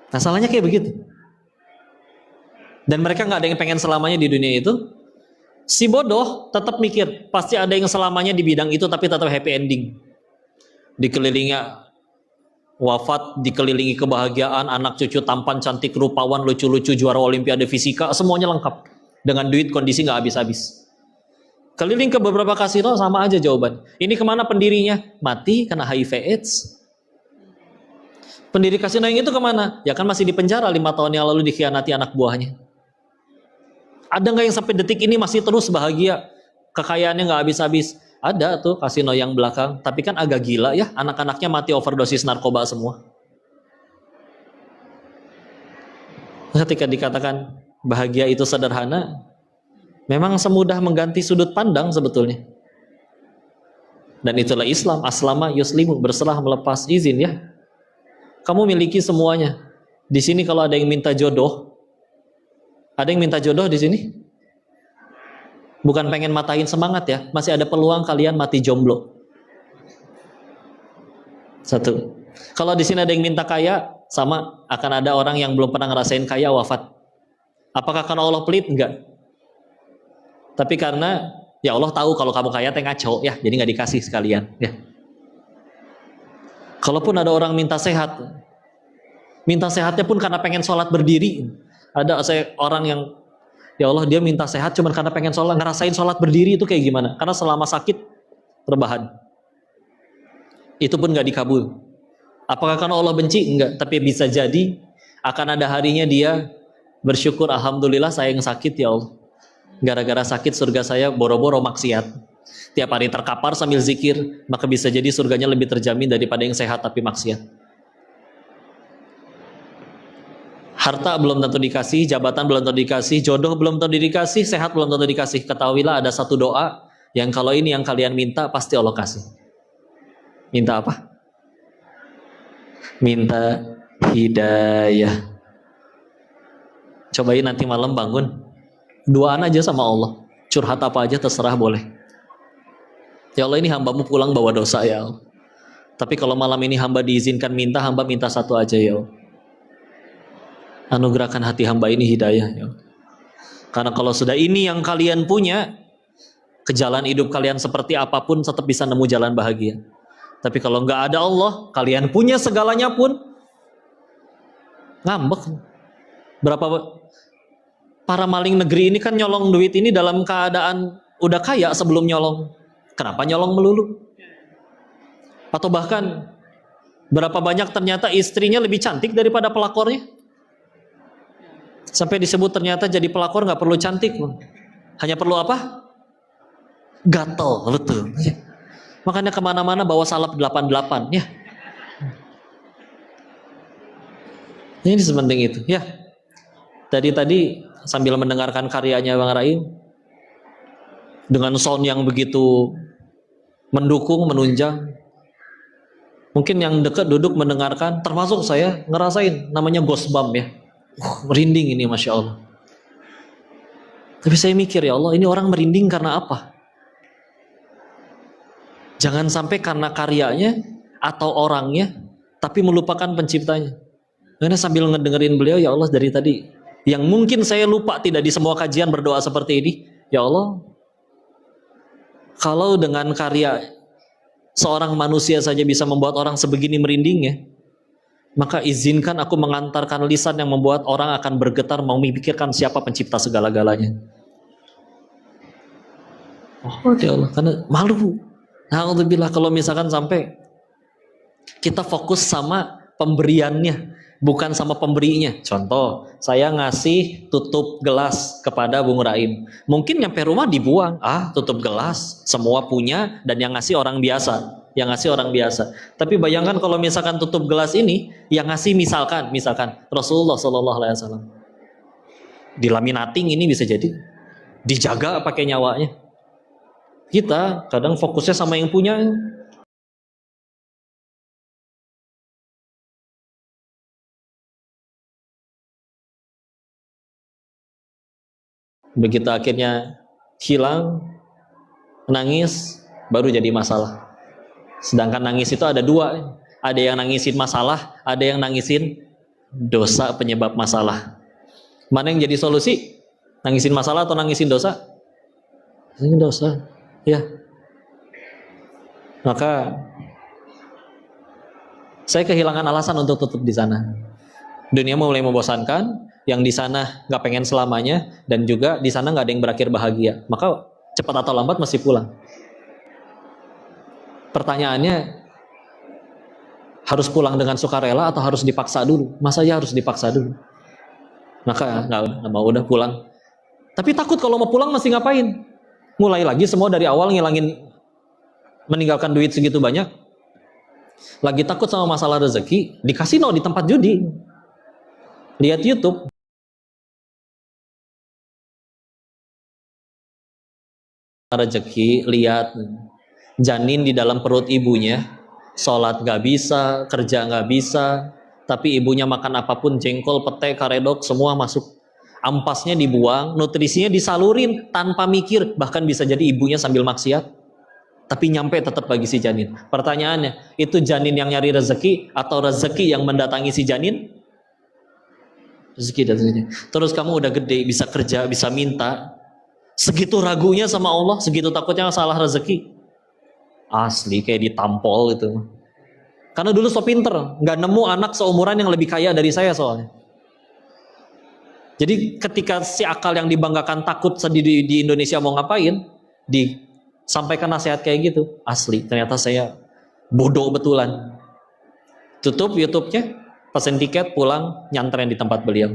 Masalahnya kayak begitu. Dan mereka nggak ada yang pengen selamanya di dunia itu. Si bodoh tetap mikir, pasti ada yang selamanya di bidang itu tapi tetap happy ending. Dikelilingi wafat, dikelilingi kebahagiaan, anak cucu tampan, cantik, rupawan, lucu-lucu, juara olimpiade fisika, semuanya lengkap. Dengan duit kondisi nggak habis-habis. Keliling ke beberapa kasino sama aja jawaban. Ini kemana pendirinya? Mati kena HIV AIDS. Pendiri kasino yang itu kemana? Ya kan masih di penjara 5 tahun yang lalu dikhianati anak buahnya. Ada nggak yang sampai detik ini masih terus bahagia? Kekayaannya nggak habis-habis. Ada tuh kasino yang belakang, tapi kan agak gila ya, anak-anaknya mati overdosis narkoba semua. Ketika dikatakan bahagia itu sederhana, memang semudah mengganti sudut pandang sebetulnya. Dan itulah Islam, aslama yuslimu, berserah melepas izin ya. Kamu miliki semuanya. Di sini kalau ada yang minta jodoh, ada yang minta jodoh di sini? Bukan pengen matahin semangat ya, masih ada peluang kalian mati jomblo. Satu. Kalau di sini ada yang minta kaya, sama akan ada orang yang belum pernah ngerasain kaya wafat. Apakah karena Allah pelit? Enggak. Tapi karena ya Allah tahu kalau kamu kaya teh ngaco ya, jadi nggak dikasih sekalian ya. Kalaupun ada orang minta sehat, minta sehatnya pun karena pengen sholat berdiri. Ada orang yang ya Allah dia minta sehat cuma karena pengen sholat, ngerasain sholat berdiri itu kayak gimana? Karena selama sakit rebahan. Itu pun nggak dikabul. Apakah karena Allah benci? Enggak. Tapi bisa jadi akan ada harinya dia bersyukur, alhamdulillah saya yang sakit ya Allah. Gara-gara sakit surga saya boro-boro maksiat. Tiap hari terkapar sambil zikir, maka bisa jadi surganya lebih terjamin daripada yang sehat tapi maksiat. Harta belum tentu dikasih, jabatan belum tentu dikasih, jodoh belum tentu dikasih, sehat belum tentu dikasih. Ketahuilah ada satu doa yang kalau ini yang kalian minta pasti Allah kasih. Minta apa? Minta hidayah. Cobain nanti malam bangun, duaan aja sama Allah, curhat apa aja terserah boleh. Ya Allah, ini hambamu pulang bawa dosa ya Allah. Tapi kalau malam ini hamba diizinkan minta, hamba minta satu aja ya Allah. Anugerahkan hati hamba ini hidayah ya Allah. Karena kalau sudah ini yang kalian punya, ke jalan hidup kalian seperti apapun tetap bisa nemu jalan bahagia. Tapi kalau nggak ada Allah, kalian punya segalanya pun ngambek. Berapa para maling negeri ini kan nyolong duit ini dalam keadaan udah kaya sebelum nyolong. Kenapa nyolong melulu? Atau bahkan berapa banyak ternyata istrinya lebih cantik daripada pelakornya? Sampai disebut ternyata jadi pelakor nggak perlu cantik, hanya perlu apa? Gatel, betul. Makanya kemana-mana bawa salep 88 ya. Ini sepenting itu ya. Tadi sambil mendengarkan karyanya Bang Raim dengan sound yang begitu mendukung, menunjang. Mungkin yang dekat duduk mendengarkan, termasuk saya ngerasain namanya goosebump ya. Merinding ini Masya Allah. Tapi saya mikir ya Allah, ini orang merinding karena apa? Jangan sampai karena karyanya atau orangnya, tapi melupakan penciptanya. Karena sambil ngedengerin beliau, ya Allah dari tadi, yang mungkin saya lupa tidak di semua kajian berdoa seperti ini, ya Allah, kalau dengan karya seorang manusia saja bisa membuat orang sebegini merindingnya, maka izinkan aku mengantarkan lisan yang membuat orang akan bergetar mau memikirkan siapa pencipta segala-galanya. Oh ya Allah, karena malu. Alhamdulillah kalau misalkan sampai kita fokus sama pemberiannya, bukan sama pemberinya. Contoh, saya ngasih tutup gelas kepada Bung Raim. Mungkin nyampe rumah dibuang. Tutup gelas, semua punya dan yang ngasih orang biasa. Yang ngasih orang biasa. Tapi bayangkan kalau misalkan tutup gelas ini, yang ngasih misalkan Rasulullah SAW. Dilaminating ini bisa jadi. Dijaga pakai nyawanya. Kita kadang fokusnya sama yang punya. Begitu akhirnya hilang, nangis, baru jadi masalah. Sedangkan nangis itu ada dua. Ada yang nangisin masalah, ada yang nangisin Dosa penyebab masalah. Mana yang jadi solusi? Nangisin masalah atau nangisin dosa? Nangisin dosa. Ya. Maka saya kehilangan alasan untuk tutup di sana. Dunia mulai membosankan, yang di sana nggak pengen selamanya, dan juga di sana nggak ada yang berakhir bahagia. Maka cepat atau lambat mesti pulang. Pertanyaannya, harus pulang dengan sukarela atau harus dipaksa dulu? Masa ya harus dipaksa dulu? Maka nggak mau, udah pulang. Tapi takut kalau mau pulang masih ngapain? Mulai lagi semua dari awal, ngilangin, meninggalkan duit segitu banyak. Lagi takut sama masalah rezeki, di kasino, di tempat judi. Lihat YouTube. Rezeki, lihat janin di dalam perut ibunya, sholat gak bisa, kerja gak bisa, tapi ibunya makan apapun, jengkol, pete, karedok, semua masuk. Ampasnya dibuang, nutrisinya disalurin tanpa mikir, bahkan bisa jadi ibunya sambil maksiat, tapi nyampe tetap bagi si janin. Pertanyaannya, itu janin yang nyari rezeki atau rezeki yang mendatangi si janin? Rezeki datangnya. Terus kamu udah gede, bisa kerja, bisa minta, segitu ragunya sama Allah, segitu takutnya salah rezeki. Asli kayak ditampol itu. Karena dulu so pinter, nggak nemu anak seumuran yang lebih kaya dari saya soalnya. Jadi ketika si akal yang dibanggakan takut di Indonesia mau ngapain, disampaikan nasihat kayak gitu, asli ternyata saya bodoh betulan. Tutup YouTube-nya, pesen tiket, pulang, nyantren di tempat beliau.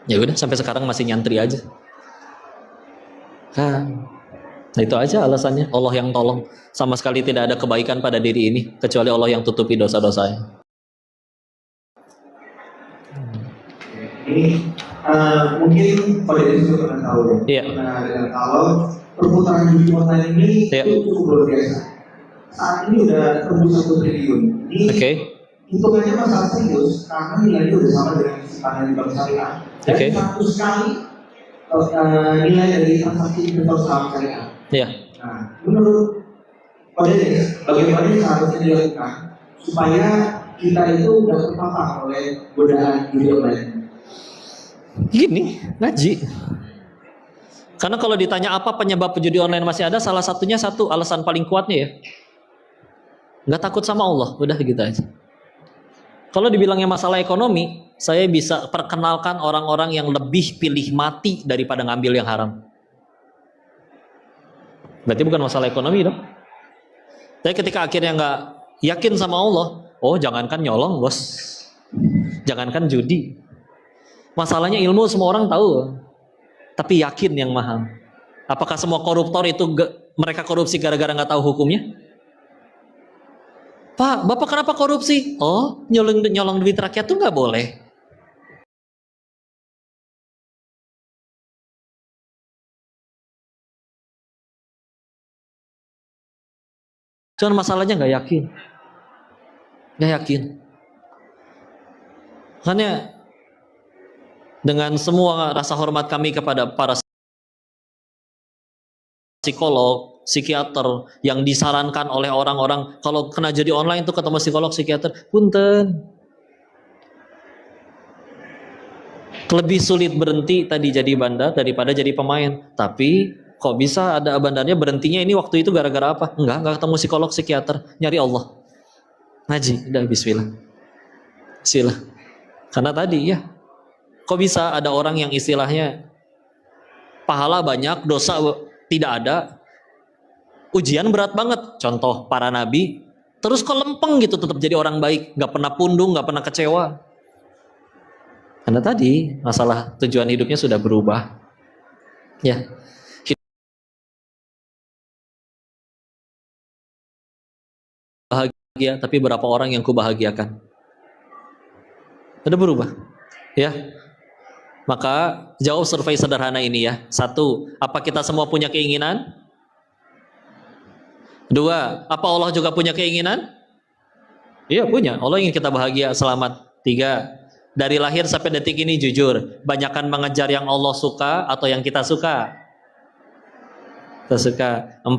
Ya udah, sampai sekarang masih nyantri aja. Nah itu aja alasannya, Allah yang tolong. Sama sekali tidak ada kebaikan pada diri ini, kecuali Allah yang tutupi dosa-dosanya. Ini mungkin pada itu juga pernah tahu ya. Iya. Pernah dengar kalau perputaran judi online ini itu cukup luar biasa. Saat ini udah tembus 1 triliun. Ini hitungannya masalah serius karena nilainya udah sama dengan simpanan di bank syariah. Dan 100 kali nilai dari transaksi investor saham syariah. Iya. Nah, menurut Pak Dedes, bagaimana seharusnya dilakukan supaya kita itu tidak terpapar oleh godaan judi online? Gini, ngaji. Karena kalau ditanya apa penyebab judi online masih ada, salah satunya satu, alasan paling kuatnya ya, nggak takut sama Allah, udah gitu aja. Kalau dibilangnya masalah ekonomi, saya bisa perkenalkan orang-orang yang lebih pilih mati daripada ngambil yang haram. Berarti bukan masalah ekonomi dong. Tapi ketika akhirnya nggak yakin sama Allah, oh jangankan nyolong bos, jangankan judi. Masalahnya ilmu semua orang tahu, tapi yakin yang mahal. Apakah semua koruptor itu mereka korupsi gara-gara nggak tahu hukumnya? Pak, Bapak kenapa korupsi? Oh, nyolong duit rakyat tuh nggak boleh. Cuman masalahnya nggak yakin. Nggak yakin. Makanya dengan semua rasa hormat kami kepada para psikolog, psikiater yang disarankan oleh orang-orang kalau kena judi online tuh ketemu psikolog, psikiater, punten. Lebih sulit berhenti tadi jadi bandar daripada jadi pemain. Tapi kok bisa ada bandarnya berhentinya ini waktu itu gara-gara apa? Enggak ketemu psikolog, psikiater, nyari Allah. Ngaji, udah bismillah. Bismillah. Karena tadi ya, kok bisa ada orang yang istilahnya pahala banyak, dosa tidak ada, ujian berat banget. Contoh para nabi, terus kok lempeng gitu tetap jadi orang baik, nggak pernah pundung, nggak pernah kecewa. Karena tadi masalah tujuan hidupnya sudah berubah. Ya, bahagia, tapi berapa orang yang kubahagiakan? Sudah berubah. Ya. Maka jawab survei sederhana ini ya. 1, apa kita semua punya keinginan? 2, apa Allah juga punya keinginan? Iya punya. Allah ingin kita bahagia, selamat. 3, dari lahir sampai detik ini jujur, banyakkan mengejar yang Allah suka atau yang kita suka? Kita suka. 4,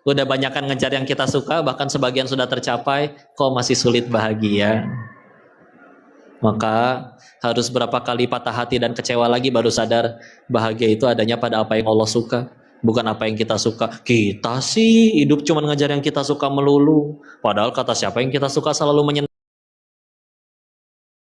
udah banyakkan ngejar yang kita suka, bahkan sebagian sudah tercapai, kok masih sulit bahagia? Maka harus berapa kali patah hati dan kecewa lagi baru sadar bahagia itu adanya pada apa yang Allah suka, bukan apa yang kita suka. Kita sih hidup cuma ngajar yang kita suka melulu. Padahal kata siapa yang kita suka selalu menyenangkan.